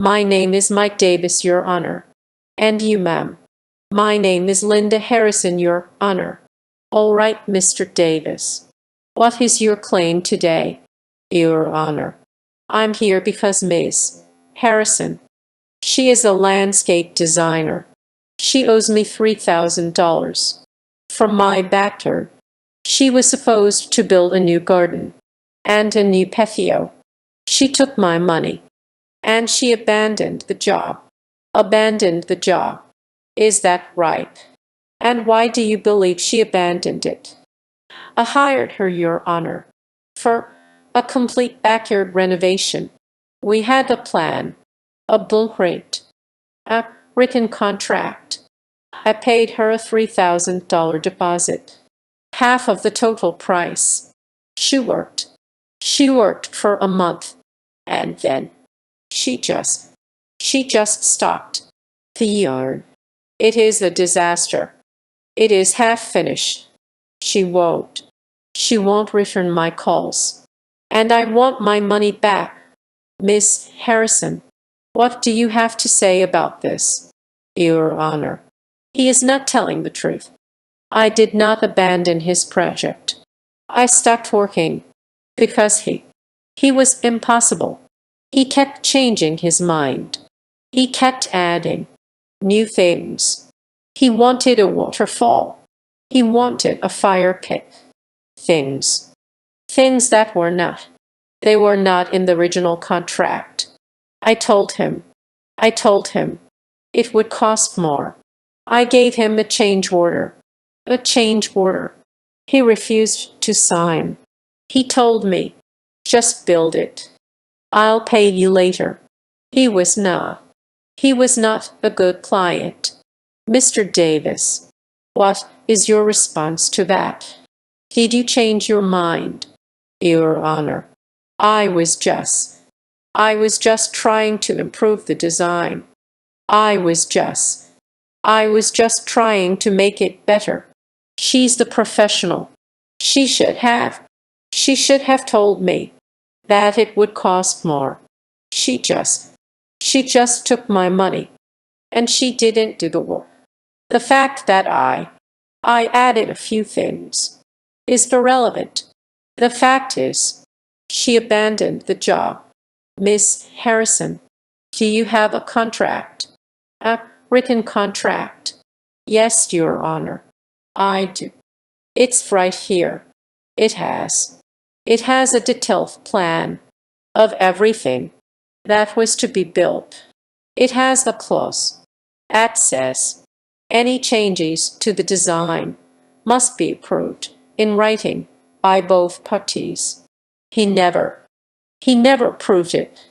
My name is Mike Davis, Your Honor. And you, ma'am? My name is Linda Harrison, Your Honor. All right, Mr. Davis. What is your claim today, Your Honor? I'm here because Miss Harrison, she is a landscape designer. She owes me $3,000 from my backer. She was supposed to build a new garden and a new patio. She took my money and she abandoned the job. Abandoned the job. Is that right? And why do you believe she abandoned it? I hired her, Your Honor, for a complete backyard renovation. We had a plan, a blueprint, a written contract. I paid her a $3,000 deposit, half of the total price. She worked. She worked for a month, and then she just stopped. The yard. It is a disaster. It is half finished. She won't. She won't return my calls. And I want my money back. Miss Harrison, what do you have to say about this, Your Honor? He is not telling the truth. I did not abandon his project. I stopped working because he was impossible. He kept changing his mind. He kept adding new things. He wanted a waterfall. He wanted a fire pit. Things. Things that were not. They were not in the original contract. I told him. It would cost more. I gave him a change order. A change order. He refused to sign. He told me, just build it. I'll pay you later. He was not. He was not a good client. Mr. Davis, what is your response to that? Did you change your mind, Your Honor? I was just trying to improve the design. I was just trying to make it better. She's the professional. She should have told me that it would cost more. She just took my money, and she didn't do the work. The fact that I added a few things is irrelevant. The fact is, she abandoned the job. Miss Harrison, do you have a contract? A written contract? Yes, Your Honor. I do. It's right here. It has a detailed plan of everything that was to be built. It has a clause that says any changes to the design must be approved in writing by both parties. He never proved it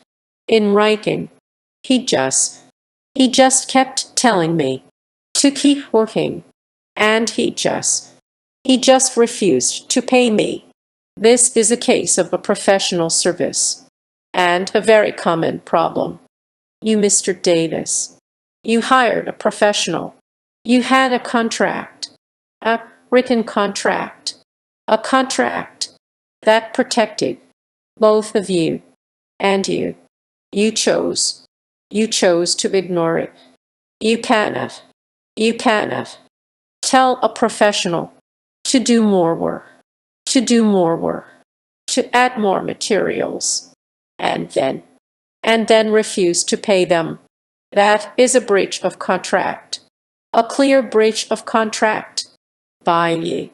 in writing. He just kept telling me to keep working, and he just refused to pay me. This is a case of a professional service and a very common problem. You, Mr. Davis, you hired a professional. You had a contract, a written contract, a contract that protected both of you, and you chose to ignore it. You cannot tell a professional to do more work, to add more materials, and then refuse to pay them. That is a breach of contract. A clear breach of contract by you.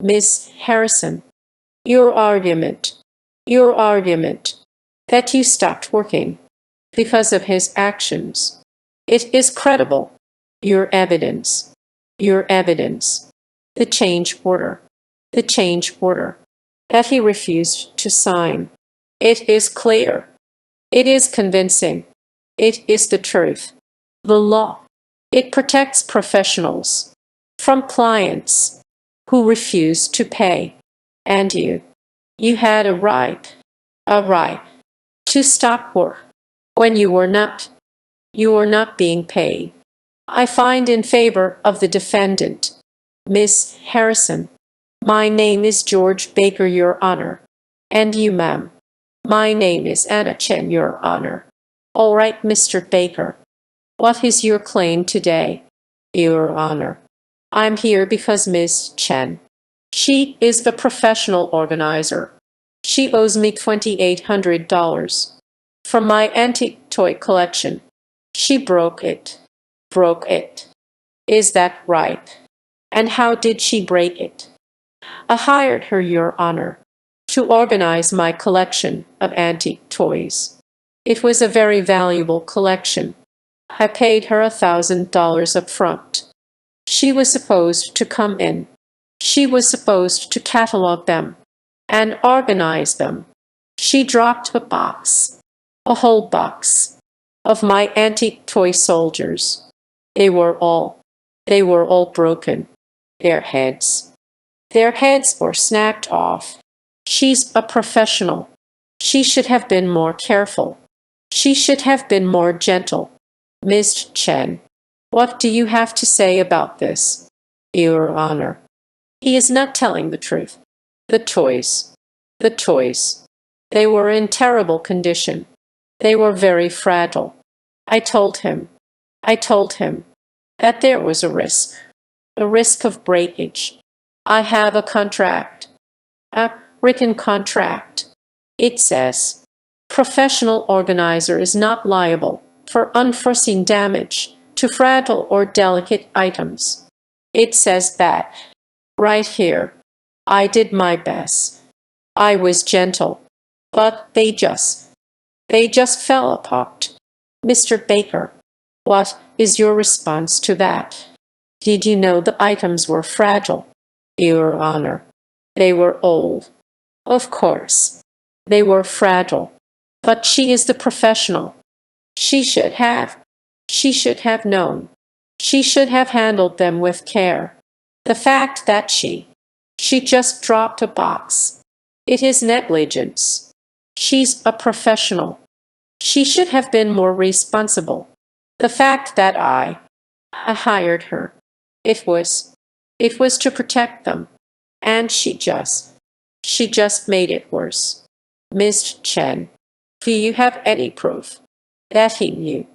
Miss Harrison, your argument that you stopped working because of his actions, it is credible. Your evidence, the change order that he refused to sign. It is clear. It is convincing. It is the truth. The law. It protects professionals from clients who refuse to pay. And you had a right to stop work when you were not being paid. I find in favor of the defendant. Miss Harrison, my name is George Baker, Your Honor. And you, ma'am, my name is Anna Chen, Your Honor. All right, Mr. Baker. What is your claim today? Your Honor, I'm here because Miss Chen. She is the professional organizer. She owes me $2,800 from my antique toy collection. She broke it. Broke it. Is that right? And how did she break it? I hired her, Your Honor, to organize my collection of antique toys. It was a very valuable collection. I paid her $1,000 up front. She was supposed to come in. She was supposed to catalog them and organize them. She dropped a whole box, of my antique toy soldiers. They were all, they were all broken. Their heads. Their heads were snapped off. She's a professional. She should have been more careful. She should have been more gentle. Miss Chen, what do you have to say about this? Your Honor, he is not telling the truth. The toys. The toys. They were in terrible condition. They were very fragile. I told him that there was a risk of breakage. I have a contract, a written contract. It says, professional organizer is not liable for unforeseen damage to fragile or delicate items. It says that. Right here. I did my best. I was gentle, but they just fell apart. Mr. Baker, what is your response to that? Did you know the items were fragile? Your Honor, they were old. Of course, they were fragile. But she is the professional. She should have. She should have known. She should have handled them with care. The fact that she just dropped a box. It is negligence. She's a professional. She should have been more responsible. The fact that I hired her. It was to protect them. And she just made it worse. Miss Chen, do you have any proof that he knew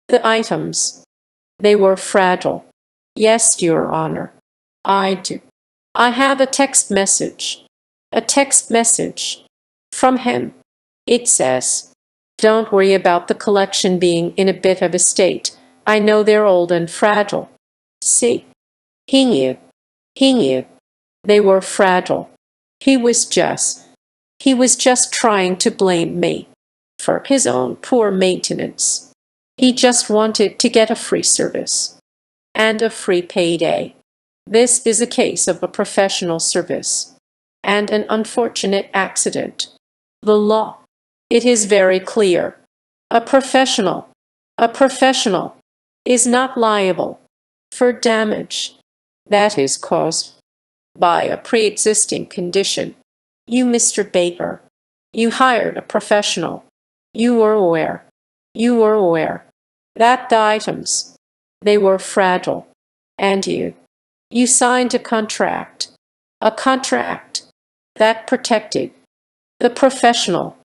the items? They were fragile. Yes, Your Honor. I do. I have a text message from him. It says, don't worry about the collection being in a bit of a state. I know they're old and fragile. See, he knew they were fragile. He was just trying to blame me for his own poor maintenance. He just wanted to get a free service and a free payday. This is a case of a professional service and an unfortunate accident. The law, it is very clear. A professional is not liable for damage that is caused by a pre-existing condition. You, Mr. Baker, you hired a professional. You were aware that the items, they were fragile, and you signed a contract that protected the professional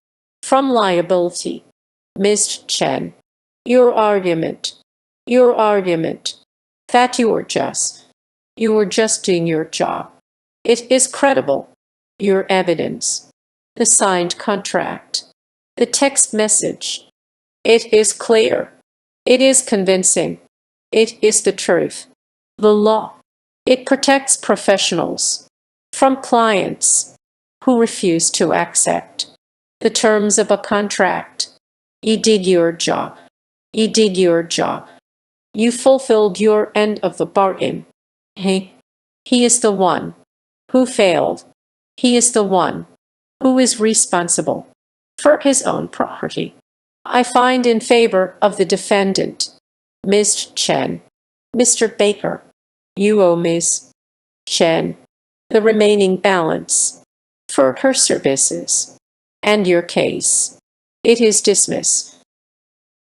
from liability. Ms. Chen, your argument that you were just doing your job. It is credible. Your evidence, the signed contract, the text message, it is clear. It is convincing. It is the truth. The law, it protects professionals from clients who refuse to accept the terms of a contract. You did your job. You did your job. You fulfilled your end of the bargain. He is the one who failed. He is the one who is responsible for his own property. I find in favor of the defendant, Ms. Chen. Mr. Baker, you owe Ms. Chen the remaining balance for her services, and your case, it is dismissed.